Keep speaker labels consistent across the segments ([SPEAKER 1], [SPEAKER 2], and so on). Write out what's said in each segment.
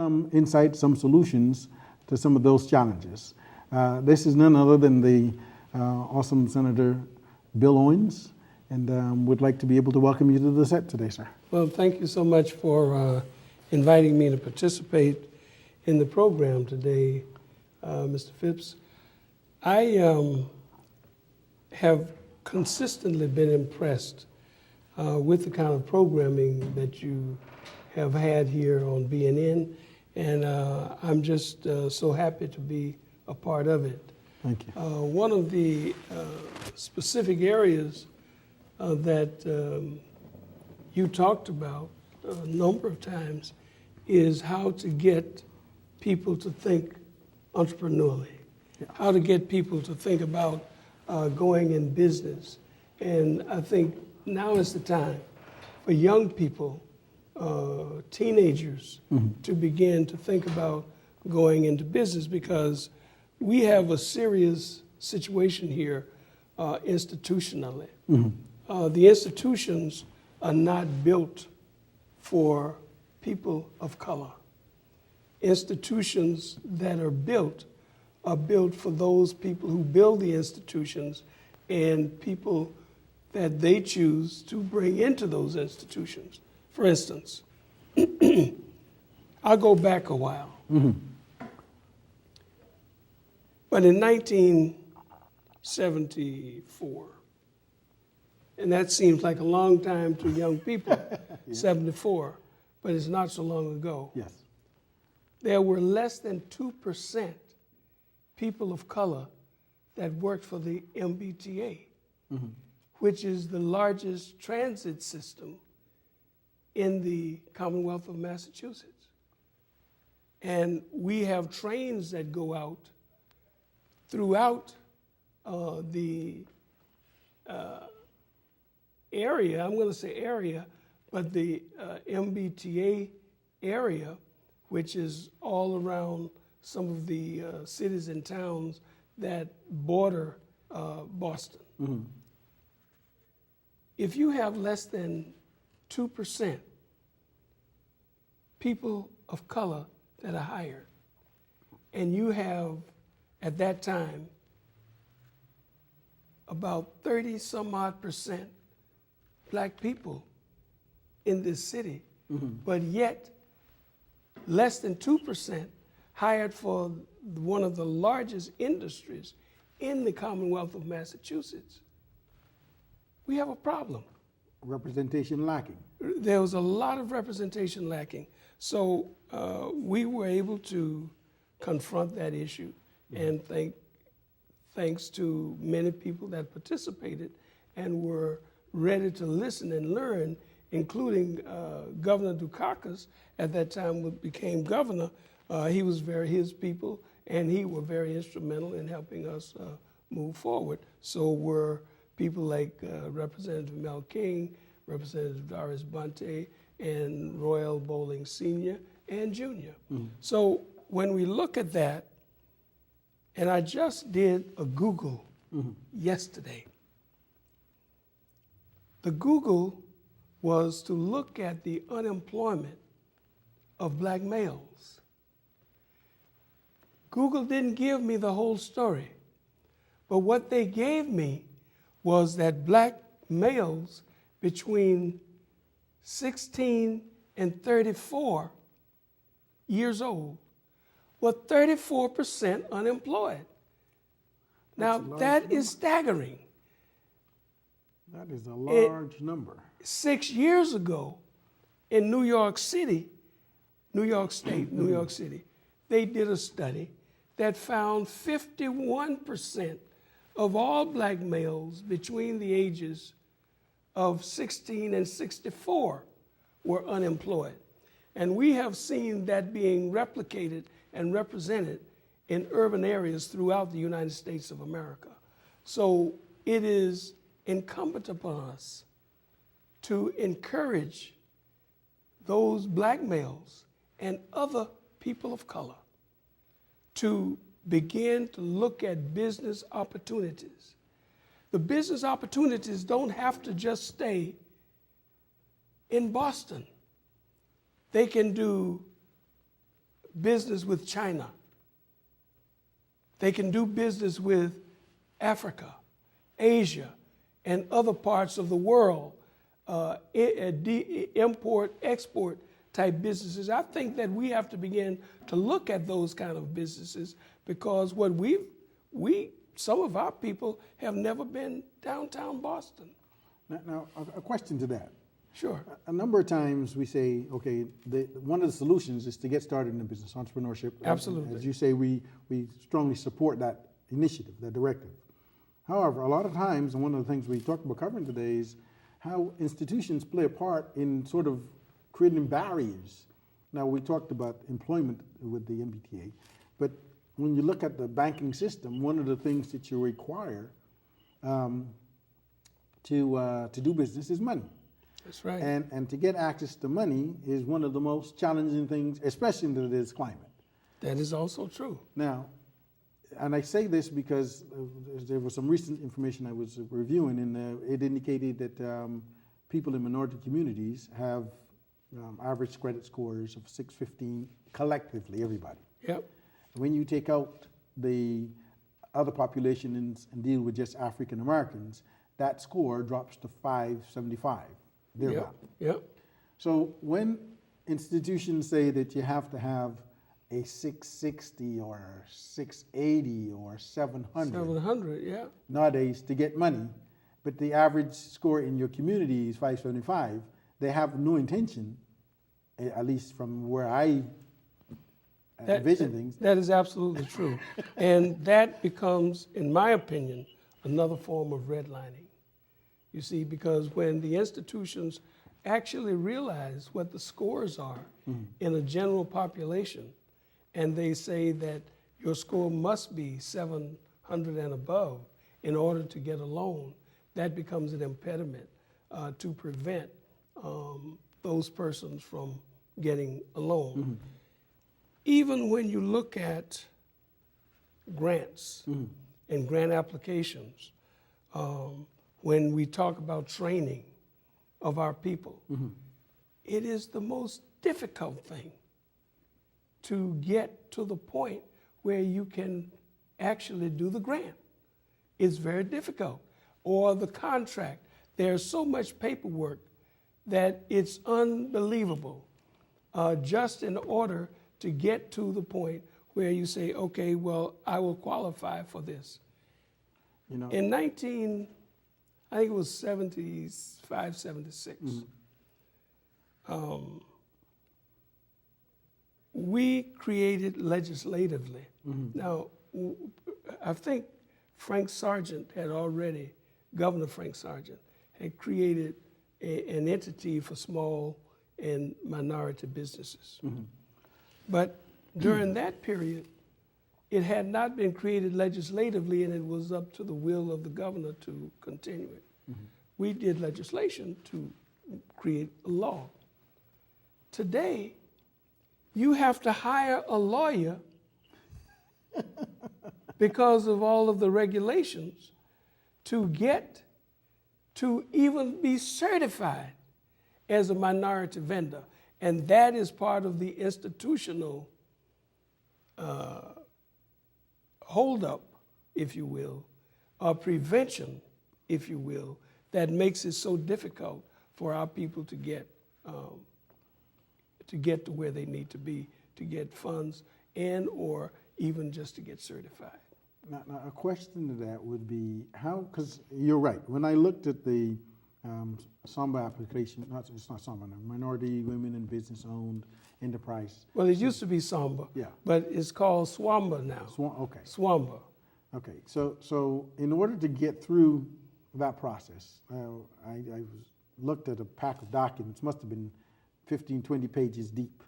[SPEAKER 1] some insights, some solutions to some of those challenges. This is none other than the awesome Senator Bill Owens, and would like to be able to welcome you to the set today, sir.
[SPEAKER 2] Well, thank you so much for inviting me to participate in the program today, Mr. Phipps. I have consistently been impressed with the kind of programming that you have had here on BNN, and I'm just so happy to be a part of it.
[SPEAKER 1] Thank you.
[SPEAKER 2] One of the specific areas that you talked about a number of times is how to get people to think entrepreneurially, how to get people to think about going in business. And I think now is the time for young people, teenagers, to begin to think about going into business, because we have a serious situation here institutionally. The institutions are not built for people of color. Institutions that are built for those people who build the institutions and people that they choose to bring into those institutions. For instance, I'll go back a while. But in 1974, and that seems like a long time to young people, 74, but it's not so long ago.
[SPEAKER 1] Yes.
[SPEAKER 2] There were less than 2% people of color that worked for the MBTA, which is the largest transit system in the Commonwealth of Massachusetts. And we have trains that go out throughout the area, I'm going to say area, but the MBTA area, which is all around some of the cities and towns that border Boston. If you have less than 2% people of color that are hired, and you have, at that time, about 30 some odd percent black people in this city, but yet less than 2% hired for one of the largest industries in the Commonwealth of Massachusetts, we have a problem.
[SPEAKER 1] Representation lacking.
[SPEAKER 2] There was a lot of representation lacking. So we were able to confront that issue, and thanks to many people that participated and were ready to listen and learn, including Governor Dukakis at that time became governor. He was his people, and he were very instrumental in helping us move forward. So were people like Representative Mel King, Representative Doris Bunte, and Royal Bowling Sr. and Jr. So when we look at that, and I just did a Google yesterday. The Google was to look at the unemployment of black males. Google didn't give me the whole story, but what they gave me was that black males between 16 and 34 years old were 34% unemployed. Now, that is staggering.
[SPEAKER 1] That is a large number.
[SPEAKER 2] 6 years ago in New York City, New York State, New York City, they did a study that found 51% of all black males between the ages of 16 and 64 were unemployed. And we have seen that being replicated and represented in urban areas throughout the United States of America. So it is incumbent upon us to encourage those black males and other people of color to begin to look at business opportunities. The business opportunities don't have to just stay in Boston. They can do business with China. They can do business with Africa, Asia, and other parts of the world, import, export type businesses. I think that we have to begin to look at those kind of businesses, because what some of our people have never been downtown Boston.
[SPEAKER 1] Now, a question to that.
[SPEAKER 2] Sure.
[SPEAKER 1] A number of times we say, okay, one of the solutions is to get started in business, entrepreneurship.
[SPEAKER 2] Absolutely.
[SPEAKER 1] As you say, we strongly support that initiative, that directive. However, a lot of times, and one of the things we talked about covering today is how institutions play a part in sort of creating barriers. Now, we talked about employment with the MBTA, but when you look at the banking system, one of the things that you require to do business is money.
[SPEAKER 2] That's right.
[SPEAKER 1] And to get access to money is one of the most challenging things, especially in today's climate.
[SPEAKER 2] That is also true.
[SPEAKER 1] Now, and I say this because there was some recent information I was reviewing, and it indicated that people in minority communities have average credit scores of 615 collectively, everybody.
[SPEAKER 2] Yep.
[SPEAKER 1] When you take out the other population and deal with just African Americans, that score drops to 575.
[SPEAKER 2] Yep. Yep.
[SPEAKER 1] So when institutions say that you have to have a 660 or 680 or 700,
[SPEAKER 2] 700, yeah.
[SPEAKER 1] nowadays to get money, but the average score in your community is 575, they have no intention, at least from where I envision things.
[SPEAKER 2] That is absolutely true. And that becomes, in my opinion, another form of redlining. You see, because when the institutions actually realize what the scores are in a general population, and they say that your score must be 700 and above in order to get a loan, that becomes an impediment to prevent those persons from getting a loan. Even when you look at grants and grant applications, when we talk about training of our people, it is the most difficult thing to get to the point where you can actually do the grant. It's very difficult. Or the contract. There's so much paperwork that it's unbelievable, just in order to get to the point where you say, okay, well, I will qualify for this.
[SPEAKER 1] You know,
[SPEAKER 2] In I think it was 75, 76, we created legislatively. Now, I think Frank Sargent had already, Governor Frank Sargent, had created an entity for small and minority businesses. But during that period, it had not been created legislatively, and it was up to the will of the governor to continue it. We did legislation to create a law. Today, you have to hire a lawyer because of all of the regulations to get to even be certified as a minority vendor. And that is part of the institutional holdup, if you will, or prevention, if you will, that makes it so difficult for our people to get to where they need to be, to get funds and or even just to get certified.
[SPEAKER 1] now a question to that would be how, because you're right, when I looked at the SAMBA application, it's not SAMBA, no, Minority Women in Business Owned Enterprise.
[SPEAKER 2] Well, it used to be SAMBA,
[SPEAKER 1] Yeah.
[SPEAKER 2] but it's called SWAMBA now.
[SPEAKER 1] Okay.
[SPEAKER 2] SWAMBA.
[SPEAKER 1] Okay, so in order to get through that process, I looked at a pack of documents, must have been 15, 20 pages deep.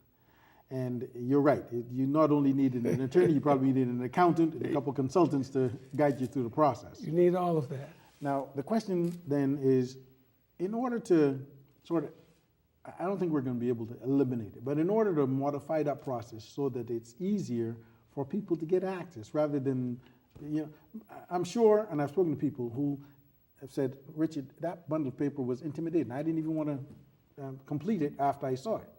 [SPEAKER 1] And you're right, you not only needed an attorney, you probably needed an accountant and a couple consultants to guide you through the process.
[SPEAKER 2] You need all of that.
[SPEAKER 1] Now, the question then is, in order to sort of, I don't think we're going to be able to eliminate it, but in order to modify that process so that it's easier for people to get access rather than, I'm sure, and I've spoken to people who have said, Richard, that bundle of paper was intimidating. I didn't even want to complete it after I saw it.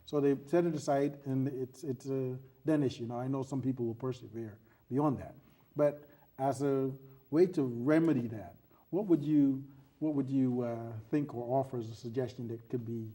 [SPEAKER 1] So they set it aside, and it's a then issue. Now I know some people will persevere beyond that, but as a way to remedy that, what would you think or offer as a suggestion that could be